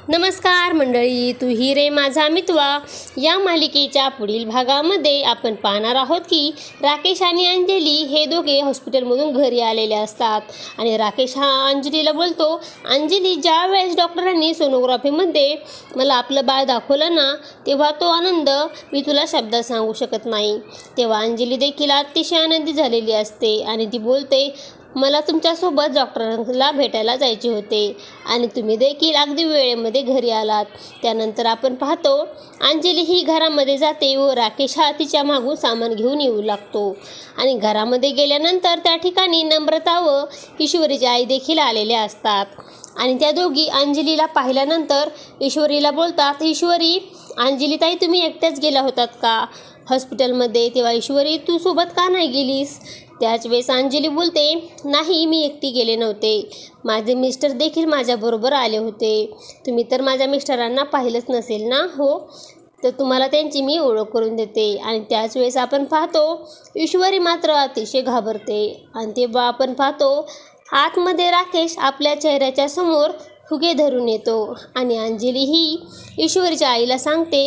नमस्कार मंडळी, तू ही रे माझा मितवा या मालिकेच्या पुढील भागामध्ये आपण पाहणार आहोत की राकेश आणि अंजली हे दोघे हॉस्पिटलमधून घरी आलेले असतात आणि राकेश हा अंजलीला बोलतो, अंजली, ज्या वेळेस डॉक्टरांनी सोनोग्राफीमध्ये मला आपलं बाळ दाखवलं ना, तेव्हा तो आनंद मी तुला शब्दात सांगू शकत नाही. तेव्हा अंजली देखील अतिशय आनंदी झालेली असते आणि ती बोलते, मला तुमच्यासोबत डॉक्टरांना भेटायला जायचे होते आणि तुम्ही देखील अगदी वेळेमध्ये घरी आलात. त्यानंतर आपण पाहतो अंजली ही घरामध्ये जाते व राकेश हा तिच्या मागून सामान घेऊन येऊ लागतो आणि घरामध्ये गेल्यानंतर त्या ठिकाणी नम्रता व ईश्वरीची आई देखील आलेल्या असतात आणि त्या दोघी अंजलीला पाहिल्यानंतर ईश्वरीला बोलतात, ईश्वरी, अंजली ताई, तुम्ही एकट्याच गेला होतात का हॉस्पिटलमध्ये? तेव्हा ईश्वरी, तू सोबत का नाही गेलीस? त्याच वेळेस अंजली बोलते, नाही, मी एकटी गेले नव्हते, माझे मिस्टर देखील माझ्याबरोबर आले होते. तुम्ही तर माझ्या मिस्टरांना पाहिलंच नसेल ना? हो, तर तुम्हाला त्यांची मी ओळख करून देते. आणि त्याच वेळेस आपण पाहतो ईश्वरी मात्र अतिशय घाबरते आणि तेव्हा आपण पाहतो आतमध्ये राकेश आपल्या चेहऱ्याच्या समोर फुगे धरून येतो आणि अंजली ही ईश्वरीच्या आईला सांगते,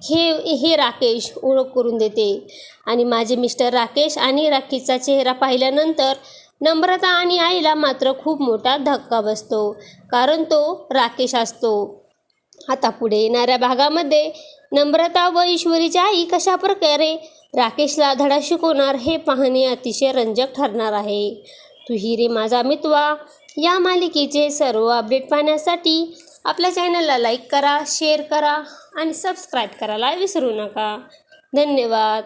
हे राकेश ओळख करून देते. आणि माझे मिस्टर राकेश आणि राकेशचा चेहरा पाहिल्यानंतर नम्रता आणि आईला मात्र खूप मोठा धक्का बसतो, कारण तो राकेश असतो. आता पुढे येणाऱ्या भागामध्ये नम्रता व ईश्वरीची आई कशा प्रकारे राकेशला धडा शिकवणार हे पाहणे अतिशय रंजक ठरणार आहे. तू ही रे माझा मितवा या मालिकेचे सर्व अपडेट पाहण्यासाठी आपल्या चॅनलला लाईक करा, शेअर करा आणि सबस्क्राईब करायला विसरू नका. धन्यवाद.